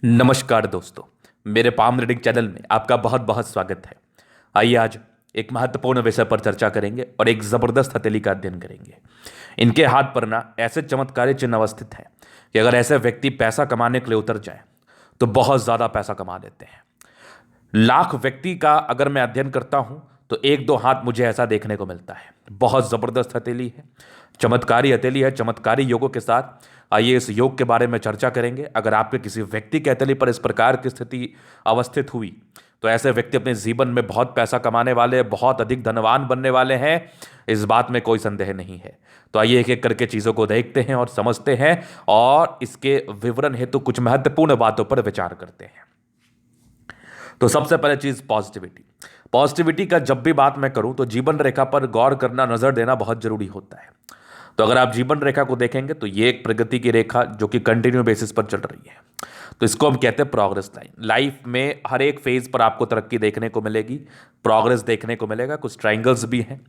नमस्कार दोस्तों, मेरे पाम रीडिंग चैनल में आपका बहुत बहुत स्वागत है। आइए आज एक महत्वपूर्ण विषय पर चर्चा करेंगे और एक ज़बरदस्त हथेली का अध्ययन करेंगे। इनके हाथ पर ना ऐसे चमत्कारी चिन्ह अवस्थित हैं कि अगर ऐसे व्यक्ति पैसा कमाने के लिए उतर जाए तो बहुत ज़्यादा पैसा कमा लेते हैं। लाख व्यक्ति का अगर मैं अध्ययन करता हूं तो एक दो हाथ मुझे ऐसा देखने को मिलता है। बहुत ज़बरदस्त हथेली है, चमत्कारी हथेली है, चमत्कारी योगों के साथ। आइए इस योग के बारे में चर्चा करेंगे। अगर आपके किसी व्यक्ति की हथेली पर इस प्रकार की स्थिति अवस्थित हुई तो ऐसे व्यक्ति अपने जीवन में बहुत पैसा कमाने वाले, बहुत अधिक धनवान बनने वाले हैं, इस बात में कोई संदेह नहीं है। तो आइए एक एक करके चीज़ों को देखते हैं और समझते हैं और इसके विवरण हेतु कुछ महत्वपूर्ण बातों पर विचार करते हैं। तो सबसे पहले चीज पॉजिटिविटी। पॉजिटिविटी का जब भी बात मैं करूं तो जीवन रेखा पर गौर करना, नजर देना बहुत जरूरी होता है। तो अगर आप जीवन रेखा को देखेंगे तो ये एक प्रगति की रेखा जो कि कंटिन्यू बेसिस पर चल रही है। तो इसको हम कहते हैं प्रोग्रेस लाइन। लाइफ में हर एक फेज पर आपको तरक्की देखने को मिलेगी, प्रोग्रेस देखने को मिलेगा। कुछ ट्रायंगल्स भी हैं,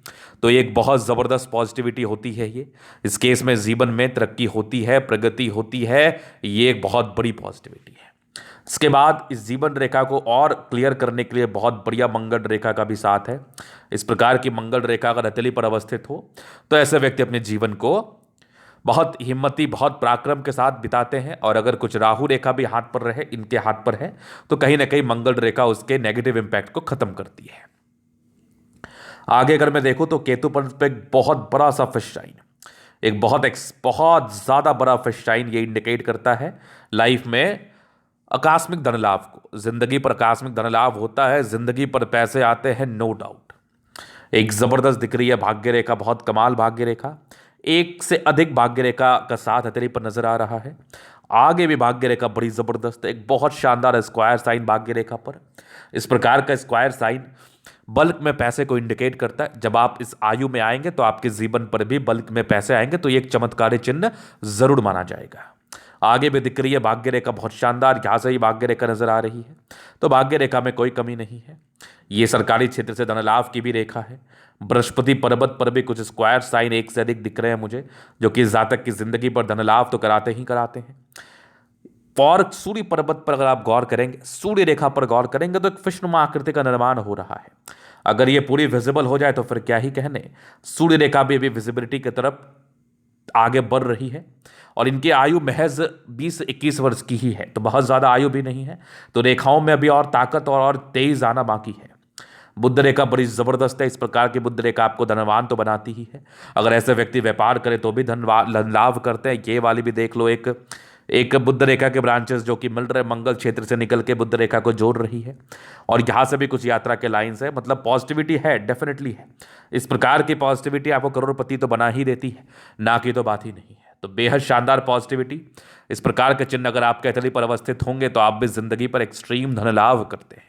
तो ये एक बहुत ज़बरदस्त पॉजिटिविटी होती है। ये इस केस में जीवन में तरक्की होती है, प्रगति होती है, ये एक बहुत बड़ी पॉजिटिविटी है। इसके बाद इस जीवन रेखा को और क्लियर करने के लिए बहुत बढ़िया मंगल रेखा का भी साथ है। इस प्रकार की मंगल रेखा अगर हथेली पर अवस्थित हो तो ऐसे व्यक्ति अपने जीवन को बहुत हिम्मती, बहुत पराक्रम के साथ बिताते हैं। और अगर कुछ राहु रेखा भी हाथ पर रहे, इनके हाथ पर है, तो कहीं ना कहीं मंगल रेखा उसके नेगेटिव इंपैक्ट को खत्म करती है। आगे अगर मैं देखूं तो केतु पर एक बहुत बड़ा सा फिश साइन, एक बहुत ज्यादा बड़ा फिश साइन, ये इंडिकेट करता है लाइफ में आकस्मिक धन लाभ को। जिंदगी पर आकस्मिक धन लाभ होता है, जिंदगी पर पैसे आते हैं, नो डाउट। एक जबरदस्त दिख रही है भाग्य रेखा, बहुत कमाल भाग्य रेखा। एक से अधिक भाग्य रेखा का साथ हथेली पर नजर आ रहा है। आगे भी भाग्य रेखा बड़ी जबरदस्त है, एक बहुत शानदार स्क्वायर साइन भाग्य रेखा पर। इस प्रकार का स्क्वायर साइन बल्क में पैसे को इंडिकेट करता है। जब आप इस आयु में आएंगे तो आपके जीवन पर भी बल्क में पैसे आएंगे, तो ये एक चमत्कारी चिन्ह जरूर माना जाएगा। आगे भी दिख रही है भाग्य रेखा बहुत शानदार, यहां से ही भाग्य रेखा नजर आ रही है, तो भाग्य रेखा में कोई कमी नहीं है। ये सरकारी क्षेत्र से धन लाभ की भी रेखा है। बृहस्पति पर्वत पर भी कुछ स्क्वायर साइन एक से अधिक दिख रहे हैं मुझे, जो कि जातक की जिंदगी पर धन लाभ तो कराते ही कराते हैं। और सूर्य पर्वत पर अगर आप गौर करेंगे, सूर्य रेखा पर गौर करेंगे तो एक फिशनुमा आकृति का निर्माण हो रहा है। अगर ये पूरी विजिबल हो जाए तो फिर क्या ही कहने। सूर्य रेखा भी अभी विजिबिलिटी की तरफ आगे बढ़ रही है और इनकी आयु महज 20-21 वर्ष की ही है, तो बहुत ज़्यादा आयु भी नहीं है। तो रेखाओं में अभी और ताकत और तेज आना बाकी है। बुध रेखा बड़ी ज़बरदस्त है। इस प्रकार की बुध रेखा आपको धनवान तो बनाती ही है। अगर ऐसे व्यक्ति व्यापार करे तो भी धन लाभ करते हैं। ये वाली भी देख लो, एक बुध रेखा के ब्रांचेस जो कि मिल रहे मंगल क्षेत्र से निकल के बुध रेखा को जोड़ रही है, और यहाँ से भी कुछ यात्रा के लाइंस है। मतलब पॉजिटिविटी है, डेफिनेटली है। इस प्रकार की पॉजिटिविटी आपको करोड़पति तो बना ही देती है, ना की तो बात ही नहीं है। तो बेहद शानदार पॉजिटिविटी। इस प्रकार के चिन्ह अगर आपके हथेली पर अवस्थित होंगे तो आप भी जिंदगी पर एक्सट्रीम धन लाभ करते हैं।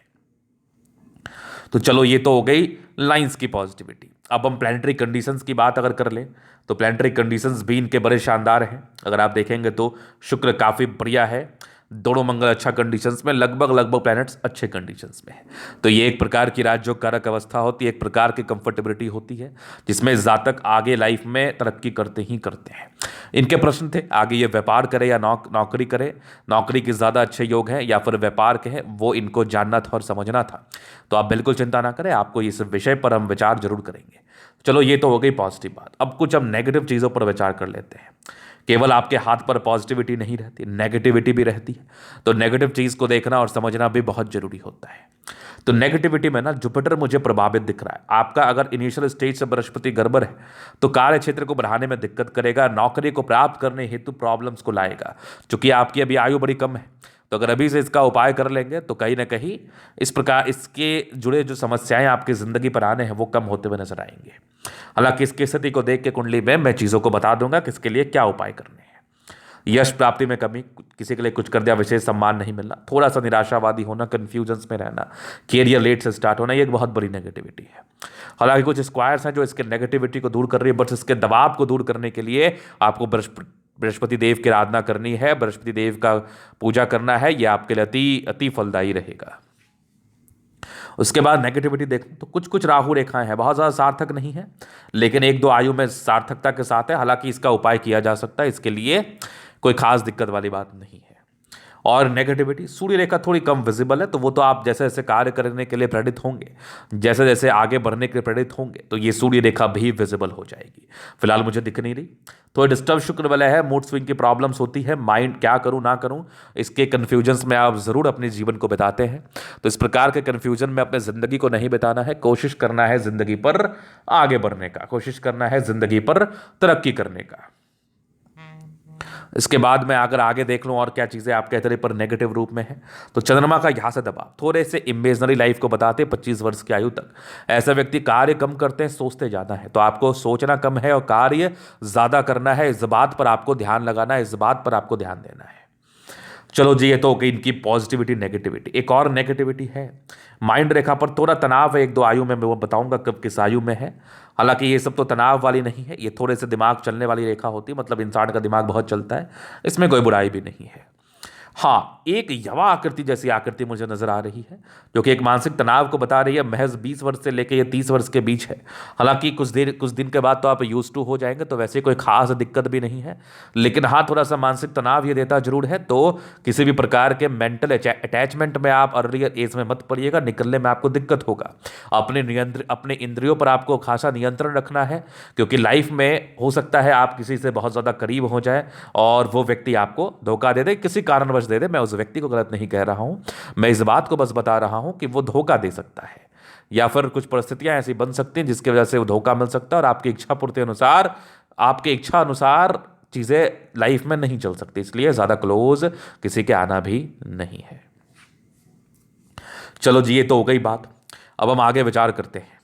तो चलो, ये तो हो गई लाइंस की पॉजिटिविटी। अब हम प्लैनेटरी कंडीशंस की बात अगर कर लें तो प्लैनेटरी कंडीशंस भी इनके बड़े शानदार हैं। अगर आप देखेंगे तो शुक्र काफ़ी बढ़िया है, दोनों मंगल अच्छा कंडीशंस में, लगभग प्लैनेट्स अच्छे कंडीशंस में है। तो ये एक प्रकार की राजयोग कारक अवस्था होती है, एक प्रकार की कंफर्टेबिलिटी होती है, जिसमें जातक आगे लाइफ में तरक्की करते ही करते हैं। इनके प्रश्न थे आगे ये व्यापार करे या नौकरी करे, नौकरी के ज़्यादा अच्छे योग हैं या फिर व्यापार के हैं, वो इनको जानना था और समझना था। तो आप बिल्कुल चिंता ना करें, आपको इस विषय पर हम विचार जरूर करेंगे। चलो, ये तो हो गई पॉजिटिव बात। अब कुछ हम नेगेटिव चीज़ों पर विचार कर लेते हैं। केवल आपके हाथ पर पॉजिटिविटी नहीं रहती, नेगेटिविटी भी रहती है। तो नेगेटिव चीज़ को देखना और समझना भी बहुत जरूरी होता है। तो नेगेटिविटी में ना जुपिटर मुझे प्रभावित दिख रहा है। आपका अगर इनिशियल स्टेज से बृहस्पति गड़बड़ है तो कार्य क्षेत्र को बढ़ाने में दिक्कत करेगा, नौकरी को प्राप्त करने हेतु प्रॉब्लम्स को लाएगा। चूंकि आपकी अभी आयु बड़ी कम है, तो अगर अभी से इसका उपाय कर लेंगे तो कहीं ना कहीं इस प्रकार इसके जुड़े जो समस्याएं आपकी ज़िंदगी पर आने हैं वो कम होते हुए नजर आएंगे। हालांकि इसकी स्थिति को देख के कुंडली में मैं चीज़ों को बता दूंगा कि इसके लिए क्या उपाय करने हैं। यश प्राप्ति में कमी, किसी के लिए कुछ कर दिया विशेष सम्मान नहीं मिलना, थोड़ा सा निराशावादी होना, कन्फ्यूजन्स में रहना, कैरियर लेट से स्टार्ट होना, ये एक बहुत बड़ी नेगेटिविटी है। हालांकि कुछ स्क्वायर्स हैं जो इसके नेगेटिविटी को दूर कर रही है, बट इसके दबाव को दूर करने के लिए आपको बृहस्पति देव की आराधना करनी है, बृहस्पति देव का पूजा करना है। यह आपके लिए अति फलदायी रहेगा। उसके बाद नेगेटिविटी देखें तो कुछ कुछ राहु रेखाएं हैं, बहुत ज़्यादा सार्थक नहीं है, लेकिन एक दो आयु में सार्थकता के साथ है। हालांकि इसका उपाय किया जा सकता है, इसके लिए कोई खास दिक्कत वाली बात नहीं है। और नेगेटिविटी, सूर्य रेखा थोड़ी कम विजिबल है, तो वो तो आप जैसे जैसे कार्य करने के लिए प्रेरित होंगे, जैसे जैसे आगे बढ़ने के लिए प्रेरित होंगे, तो ये सूर्य रेखा भी विजिबल हो जाएगी। फिलहाल मुझे दिख नहीं रही, तो डिस्टर्ब शुक्र वाला है, मूड स्विंग की प्रॉब्लम्स होती है, माइंड क्या करूं ना करूं इसके कन्फ्यूजन्स में आप ज़रूर अपने जीवन को बिताते हैं। तो इस प्रकार के कन्फ्यूजन में अपने ज़िंदगी को नहीं बिताना है, कोशिश करना है ज़िंदगी पर आगे बढ़ने का, कोशिश करना है ज़िंदगी पर तरक्की करने का। इसके बाद में अगर आगे देख लूं और क्या चीज़ें आपके तरह पर नेगेटिव रूप में है, तो चंद्रमा का यहां से दबाव थोड़े से इमेजनरी लाइफ को बताते हैं 25 वर्ष की आयु तक। ऐसे व्यक्ति कार्य कम करते हैं, सोचते ज़्यादा है, तो आपको सोचना कम है और कार्य ज़्यादा करना है। इस बात पर आपको ध्यान लगाना है, इस बात पर आपको ध्यान देना है। चलो जी, ये तो हो गई इनकी पॉजिटिविटी नेगेटिविटी। एक और नेगेटिविटी है, माइंड रेखा पर थोड़ा तनाव है, 1-2 आयु में मैं वो बताऊंगा कब किस आयु में है। हालांकि ये सब तो तनाव वाली नहीं है, ये थोड़े से दिमाग चलने वाली रेखा होती है, मतलब इंसान का दिमाग बहुत चलता है, इसमें कोई बुराई भी नहीं है। हाँ, एक यवा आकृति जैसी आकृति मुझे नजर आ रही है, जो कि एक मानसिक तनाव को बता रही है। महज 20 वर्ष से लेकर ये 30 वर्ष के बीच है। हालांकि कुछ दिन के बाद तो आप यूज टू हो जाएंगे, तो वैसे कोई खास दिक्कत भी नहीं है, लेकिन हाँ, थोड़ा सा मानसिक तनाव ये देता जरूर है। तो किसी भी प्रकार के मेंटल अटैचमेंट में आप अर्लियर एज में मत पड़िएगा, निकलने में आपको दिक्कत होगा। अपने इंद्रियों पर आपको खासा नियंत्रण रखना है, क्योंकि लाइफ में हो सकता है आप किसी से बहुत ज़्यादा करीब हो जाए और वो व्यक्ति आपको धोखा दे दे, किसी कारणवश दे दे। मैं उस व्यक्ति को गलत नहीं कह रहा हूं, मैं इस बात को बस बता रहा हूं कि वो धोखा दे सकता है, या फिर कुछ परिस्थितियां ऐसी बन सकती हैं जिसकी वजह से वो धोखा मिल सकता है और आपकी इच्छा पूर्ति अनुसार, आपकी इच्छा अनुसार चीजें लाइफ में नहीं चल सकती। इसलिए ज्यादा क्लोज किसी के आना भी नहीं है। चलो जी, ये तो हो गई बात। अब हम आगे विचार करते हैं।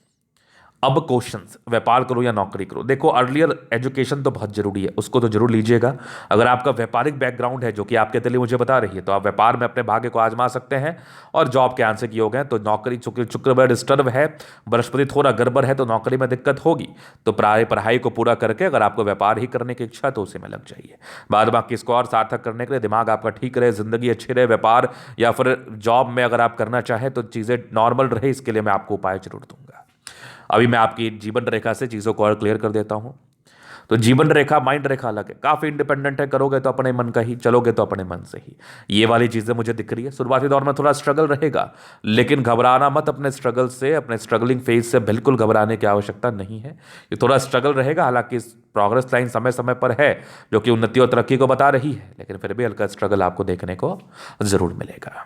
अब क्वेश्चंस, व्यापार करो या नौकरी करो। देखो, अर्लियर एजुकेशन तो बहुत जरूरी है, उसको तो जरूर लीजिएगा। अगर आपका व्यापारिक बैकग्राउंड है, जो कि आपके लिए मुझे बता रही है, तो आप व्यापार में अपने भाग्य को आजमा सकते हैं। और जॉब के आंसर की योग है, तो नौकरी, चूंकि शुक्र डिस्टर्ब है, बृहस्पति थोड़ा गड़बड़ है, तो नौकरी में दिक्कत होगी। तो पढ़ाई को पूरा करके अगर आपको व्यापार ही करने की इच्छा, तो उसी में लग जाइए। बाद बाकी इसको और सार्थक करने के लिए दिमाग आपका ठीक रहे, जिंदगी अच्छी रहे, व्यापार या फिर जॉब में अगर आप करना चाहें तो चीज़ें नॉर्मल रहे, इसके लिए मैं आपको उपाय जरूर दूंगा। अभी मैं आपकी जीवन रेखा से चीज़ों को और क्लियर कर देता हूं। तो जीवन रेखा, माइंड रेखा अलग है, काफ़ी इंडिपेंडेंट है, करोगे तो अपने मन का ही, चलोगे तो अपने मन से ही। ये वाली चीज़ें मुझे दिख रही है। शुरुआती दौर में थोड़ा स्ट्रगल रहेगा, लेकिन घबराना मत अपने स्ट्रगल से, अपने स्ट्रगलिंग फेज से बिल्कुल घबराने की आवश्यकता नहीं है। ये थोड़ा स्ट्रगल रहेगा, हालांकि प्रोग्रेस लाइन समय समय पर है, जो कि उन्नति और तरक्की को बता रही है, लेकिन फिर भी हल्का स्ट्रगल आपको देखने को जरूर मिलेगा।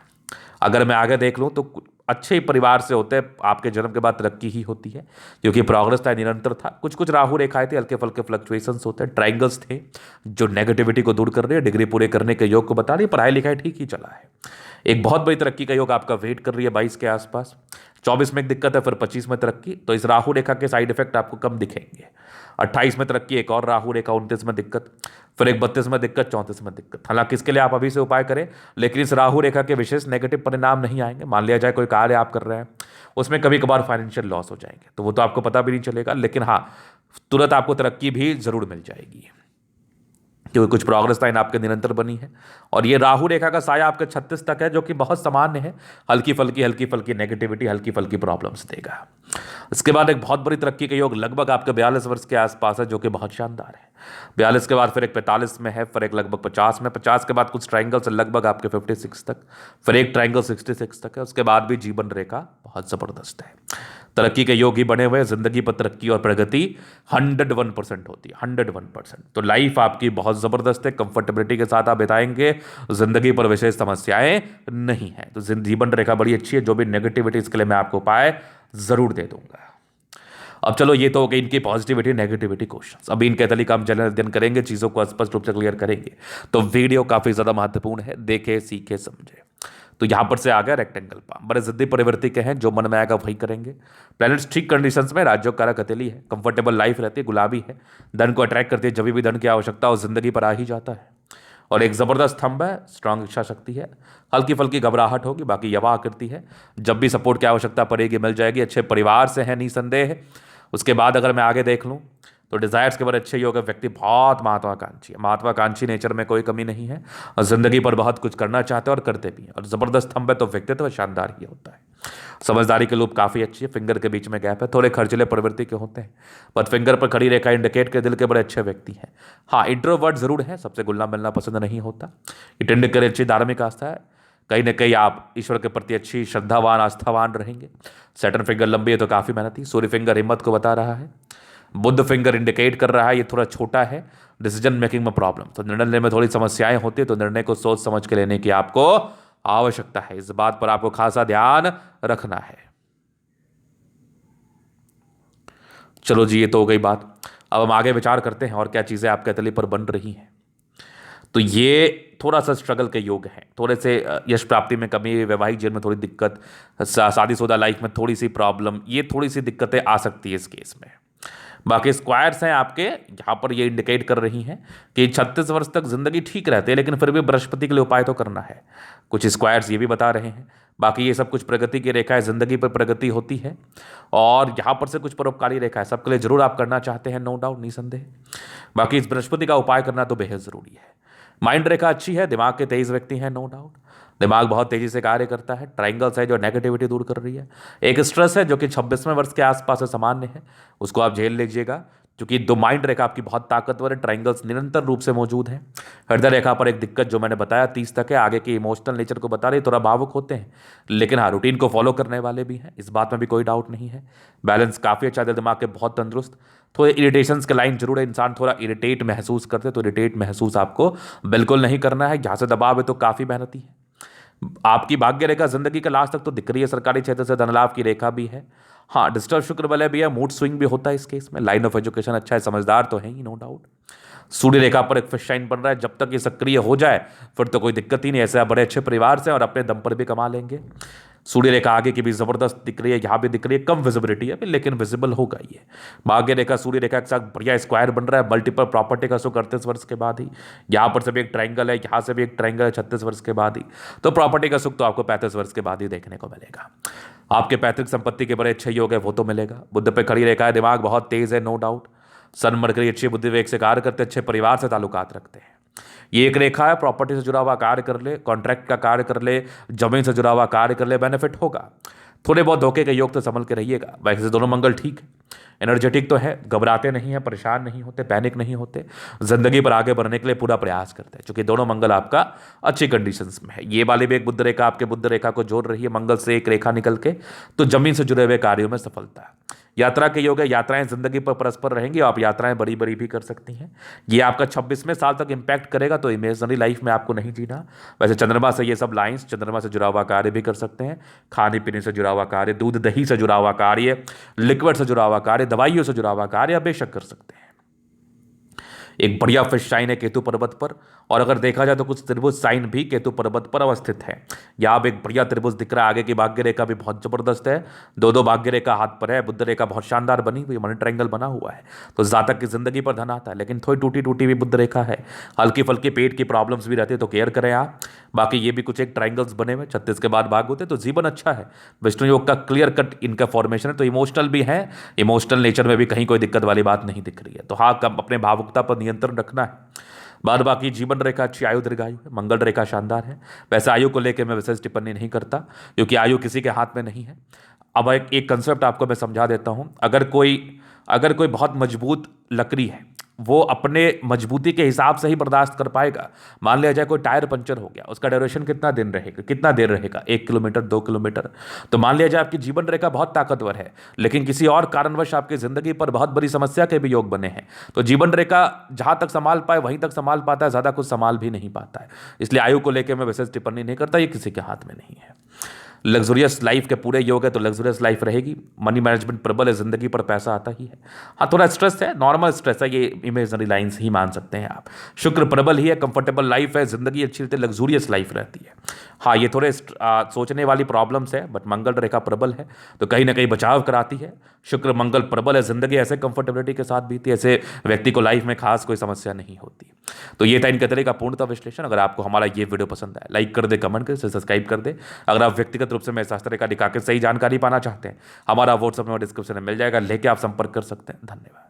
अगर मैं आगे देख लूँ तो अच्छे परिवार से होते हैं, आपके जन्म के बाद तरक्की ही होती है, क्योंकि प्रोग्रेस था, निरंतर था। कुछ कुछ राहु रेखाएं थी, हल्के फल्के फ्लक्चुएशंस होते हैं, ट्राइंगल्स थे जो नेगेटिविटी को दूर कर रहे हैं, डिग्री पूरे करने के योग को बता रही है, पढ़ाई लिखाई ठीक ही चला है। एक बहुत बड़ी तरक्की का योग आपका वेट कर रही है 22 के आसपास। 24 में एक दिक्कत है, फिर 25 में तरक्की। तो इस राहु रेखा के साइड इफेक्ट आपको कम दिखेंगे। 28 में तरक्की, एक और राहु रेखा, 29 में दिक्कत, फिर एक 32 में दिक्कत, 34 में दिक्कत। हालांकि इसके लिए आप अभी से उपाय करें, लेकिन इस राहु रेखा के विशेष नेगेटिव परिणाम नहीं आएंगे। मान लिया जाए कोई कार्य आप कर रहे हैं, उसमें कभी कभार फाइनेंशियल लॉस हो जाएंगे, तो वो तो आपको पता भी नहीं चलेगा, लेकिन हाँ, तुरंत आपको तरक्की भी जरूर मिल जाएगी, क्योंकि कुछ प्रोग्रेस लाइन आपके निरंतर बनी है। और ये राहु रेखा का साया आपके 36 तक है, जो कि बहुत सामान्य है। हल्की फल्की नेगेटिविटी, हल्की फल्की प्रॉब्लम्स देगा। इसके बाद एक बहुत बड़ी तरक्की का योग लगभग आपके 42 वर्ष के आसपास है, जो कि बहुत शानदार है। 42 के बाद फिर एक 45 में है, फिर एक लगभग 50 में, 50 के बाद कुछ ट्राइंगल्स लगभग आपके 56 तक, फिर एक ट्राइंगल 66 तक है। उसके बाद भी जीवन रेखा बहुत जबरदस्त है। तरक्की के योग ही बने हुए, जिंदगी पर तरक्की और प्रगति 101% होती है, 101%। तो लाइफ आपकी बहुत जबरदस्त है, कंफर्टेबिलिटी के साथ आप बिताएंगे, जिंदगी पर विशेष समस्याएं नहीं है। तो जीवन रेखा बड़ी अच्छी है। जो भी नेगेटिविटी, इसके लिए मैं आपको उपाय जरूर दे दूंगा। अब चलो, ये तो हो गई इनकी पॉजिटिविटी नेगेटिविटी क्वेश्चंस। अभी इनके तरीका हम जल्द अध्ययन करेंगे, चीज़ों को स्पष्ट रूप से क्लियर करेंगे। तो वीडियो काफ़ी ज़्यादा महत्वपूर्ण है, देखे सीखे समझे। तो यहां पर से आ गया रेक्टेंगल पाम, बड़े जिद्दी परिवर्ती के हैं, जो मन में आएगा वही करेंगे। प्लैनेट्स ठीक कंडीशंस में, राज्यों कारक हथेली है, कंफर्टेबल लाइफ रहती है, गुलाबी है, धन को अट्रैक्ट करती है, जब भी धन की आवश्यकता हो जिंदगी पर आ ही जाता है। और एक जबरदस्त थंब है, स्ट्रांग इच्छा शक्ति है, हल्की फल्की घबराहट होगी, बाकी यवा आकृति है, जब भी सपोर्ट की आवश्यकता पड़ेगी मिल जाएगी। अच्छे परिवार से है निसंदेह। उसके बाद अगर मैं आगे देख लूँ तो डिजायर्स के बड़े अच्छे योग है, व्यक्ति बहुत महत्वाकांक्षी है, महत्वाकांक्षी नेचर में कोई कमी नहीं है, और जिंदगी पर बहुत कुछ करना चाहते हैं और करते भी हैं। और जबरदस्त थंब है, तो व्यक्तित्व शानदार ही होता है। समझदारी के लूप काफ़ी अच्छी है, फिंगर के बीच में गैप है, थोड़े खर्चीले प्रवृत्ति के होते हैं, पर फिंगर पर खड़ी रेखा इंडिकेट के दिल के बड़े अच्छे व्यक्ति हैं। हाँ, इंट्रोवर्ट जरूर है, सबसे घुलना मिलना पसंद नहीं होता। ये इंडिकेट करे अच्छी धार्मिक आस्था है, कहीं ना कहीं आप ईश्वर के प्रति अच्छी श्रद्धावान आस्थावान रहेंगे। सैटर्न फिंगर लंबी है तो काफ़ी मेहनती। सूर्य फिंगर हिम्मत को बता रहा है। बुध फिंगर इंडिकेट कर रहा है ये थोड़ा छोटा है, डिसीजन मेकिंग में प्रॉब्लम, तो निर्णय लेने में थोड़ी समस्याएं होती है, तो निर्णय को सोच समझ के लेने की आपको आवश्यकता है। इस बात पर आपको खासा ध्यान रखना है। चलो जी, ये तो हो गई बात। अब हम आगे विचार करते हैं और क्या चीजें आपके तली पर बन रही हैं। तो ये थोड़ा सा स्ट्रगल के योग हैं, थोड़े से यश प्राप्ति में कमी, वैवाहिक जीवन में थोड़ी दिक्कत, शादीशुदा लाइफ में थोड़ी सी प्रॉब्लम, ये थोड़ी सी दिक्कतें आ सकती है इस केस में। बाकी स्क्वायर्स हैं आपके, यहाँ पर ये इंडिकेट कर रही हैं कि 36 वर्ष तक जिंदगी ठीक रहती है, लेकिन फिर भी बृहस्पति के लिए उपाय तो करना है। कुछ स्क्वायर्स ये भी बता रहे हैं। बाकी ये सब कुछ प्रगति की रेखा है, जिंदगी पर प्रगति होती है, और यहाँ पर से कुछ परोपकारी रेखा है, सबके लिए जरूर आप करना चाहते हैं, नो डाउट, निसंदेह। बाकी इस बृहस्पति का उपाय करना तो बेहद जरूरी है। माइंड रेखा अच्छी है, दिमाग के तेज व्यक्ति हैं, नो डाउट, दिमाग बहुत तेजी से कार्य करता है। ट्रायंगल्स है जो नेगेटिविटी दूर कर रही है। एक स्ट्रेस है जो कि 26वें वर्ष के आसपास से सामान्य है, उसको आप झेल लीजिएगा, क्योंकि दो माइंड रेखा आपकी बहुत ताकतवर है, ट्रायंगल्स निरंतर रूप से मौजूद है। हृदय रेखा पर एक दिक्कत जो मैंने बताया 30 तक है, आगे के इमोशनल नेचर को बता रही, थोड़ा भावुक होते हैं, लेकिन हाँ रूटीन को फॉलो करने वाले भी हैं, इस बात में भी कोई डाउट नहीं है। बैलेंस काफ़ी अच्छा, दिल दिमाग के बहुत तंदुरुस्त। थोड़े इरिटेशंस के लाइन जरूर है, इंसान थोड़ा इरिटेट महसूस करते, तो इरिटेट महसूस आपको बिल्कुल नहीं करना है। यहाँ से दबाव है तो काफ़ी मेहनती है। आपकी भाग्य रेखा जिंदगी के लास्ट तक तो दिख रही है, सरकारी क्षेत्र से धन लाभ की रेखा भी है। हाँ, डिस्टर्ब शुक्र बलय भी है, मूड स्विंग भी होता है इस केस में। लाइन ऑफ एजुकेशन अच्छा है, समझदार तो है ही, नो डाउट। सूर्य रेखा पर एक फिश साइन बन रहा है, जब तक ये सक्रिय हो जाए फिर तो कोई दिक्कत ही नहीं, ऐसे आप बड़े अच्छे परिवार से और अपने दम पर भी कमा लेंगे। सूर्य रेखा आगे की भी जबरदस्त दिख रही है, यहाँ भी दिख रही है, कम विजिबिलिटी है लेकिन विजिबल होगा ये। भाग्य रेखा सूर्य रेखा के साथ बढ़िया स्क्वायर बन रहा है, मल्टीपल प्रॉपर्टी का सुख 38 वर्ष के बाद ही। यहाँ पर से भी एक ट्रायंगल है, यहाँ से भी एक ट्रायंगल है 36 वर्ष के बाद ही। तो प्रॉपर्टी का सुख तो आपको 35 वर्ष के बाद ही देखने को मिलेगा। आपके पैतृक संपत्ति के बड़े अच्छे योग है, वो तो मिलेगा। बुद्ध पे खड़ी रेखा है, दिमाग बहुत तेज है, नो डाउट। सन मरकरी अच्छी बुद्धि विवेक से कार्य करते, अच्छे परिवार से ताल्लुकात रखते हैं। ये एक रेखा है, प्रॉपर्टी से जुड़ा हुआ कार्य कर ले, कॉन्ट्रैक्ट का कार्य कर ले, जमीन से जुड़ा हुआ कार्य कर ले, बेनिफिट होगा। थोड़े बहुत धोखे के योग तो संभल के रहिएगा। वैसे दोनों मंगल ठीक है, एनर्जेटिक तो है, घबराते नहीं है, परेशान नहीं होते, पैनिक नहीं होते, जिंदगी पर आगे बढ़ने के लिए पूरा प्रयास करते हैं, क्योंकि दोनों मंगल आपका अच्छी कंडीशंस में है। ये वाली भी एक बुद्ध रेखा आपके बुद्ध रेखा को जोड़ रही है, मंगल से एक रेखा निकल के, तो जमीन से जुड़े हुए कार्यों में सफलता है। यात्रा के योग है, यात्राएं जिंदगी पर परस्पर रहेंगी, आप यात्राएं बड़ी बड़ी भी कर सकती हैं। ये आपका 26वें साल तक इंपैक्ट करेगा, तो इमेजिनरी लाइफ में आपको नहीं जीना। वैसे चंद्रमा से ये सब लाइंस, चंद्रमा से जुड़ा हुआ कार्य भी कर सकते हैं, खाने पीने से जुड़ा हुआ कार्य, दूध दही से जुड़ा हुआ कार्य, लिक्विड से जुड़ा हुआ कार्य, दवाइयों से जुड़ा हुआ कार्य आप बेशक कर सकते हैं। एक बढ़िया फिश साइन है केतु पर्वत पर, और अगर देखा जाए तो कुछ त्रिभुज साइन भी केतु पर्वत पर अवस्थित है। यहाँ एक बढ़िया त्रिभुज दिख रहा है, आगे की भाग्य रेखा भी बहुत जबरदस्त है, दो भाग्य रेखा हाथ पर है, बुद्ध रेखा बहुत शानदार बनी हुई, मनी ट्रायंगल बना हुआ है, तो जातक की जिंदगी पर धन आता है, लेकिन थोड़ी टूटी टूटी भी बुद्ध रेखा है, हल्की फल्की पेट की प्रॉब्लम्स भी रहती है, तो केयर करें आप। बाकी ये भी कुछ एक ट्रायंगल्स बने हुए 36 के बाद भाग होते, तो जीवन अच्छा है। विष्णु योग का क्लियर कट इनका फॉर्मेशन है, तो इमोशनल भी है, इमोशनल नेचर में भी कहीं कोई दिक्कत वाली बात नहीं दिख रही है। तो हाँ, कम अपने भावुकता पर नियंत्रण रखना है। बाद बाकी जीवन रेखा अच्छी, आयु दीर्घायु है, मंगल रेखा शानदार है। वैसे आयु को लेकर मैं विशेष टिप्पणी नहीं करता, क्योंकि आयु किसी के हाथ में नहीं है। अब एक कंसेप्ट आपको मैं समझा देता हूं। अगर कोई बहुत मजबूत लकड़ी है, वो अपने मजबूती के हिसाब से ही बर्दाश्त कर पाएगा। मान लिया जाए कोई टायर पंचर हो गया, उसका ड्यूरेशन कितना दिन रहेगा, कितना देर रहेगा, 1 किलोमीटर 2 किलोमीटर। तो मान लिया जाए आपकी जीवन रेखा बहुत ताकतवर है, लेकिन किसी और कारणवश आपकी जिंदगी पर बहुत बड़ी समस्या के भी योग बने हैं, तो जीवन रेखा जहां तक संभाल पाए वहीं तक संभाल पाता है, ज्यादा कुछ संभाल भी नहीं पाता है। इसलिए आयु को लेकर मैं विशेष टिप्पणी नहीं करता, ये किसी के हाथ में नहीं है। लग्जूरियस लाइफ के पूरे योग है, तो लग्जूरियस लाइफ रहेगी। मनी मैनेजमेंट प्रबल है, जिंदगी पर पैसा आता ही है। हाँ, थोड़ा स्ट्रेस है, नॉर्मल स्ट्रेस है, ये इमेजनरी लाइंस ही मान सकते हैं आप। शुक्र प्रबल ही है, कंफर्टेबल लाइफ है, जिंदगी अच्छी रहती है, लग्जूरियस लाइफ रहती है। हाँ, ये थोड़े सोचने वाली प्रॉब्लम्स है, बट मंगल रेखा प्रबल है, तो कहीं ना कहीं बचाव कराती है। शुक्र मंगल प्रबल है, जिंदगी ऐसे कंफर्टेबिलिटी के साथ बीती, ऐसे व्यक्ति को लाइफ में खास कोई समस्या नहीं होती। तो ये था इनके तरह का पूर्णतः विश्लेषण। अगर आपको हमारा ये वीडियो पसंद आया, लाइक कर दे, कमेंट कर, सब्सक्राइब कर दे। अगर आप व्यक्तिगत रूप से मैं शास्त्र का दिखा के सही जानकारी पाना चाहते हैं, हमारा व्हाट्सएप नंबर डिस्क्रिप्शन में मिल जाएगा, लेके आप संपर्क कर सकते हैं। धन्यवाद।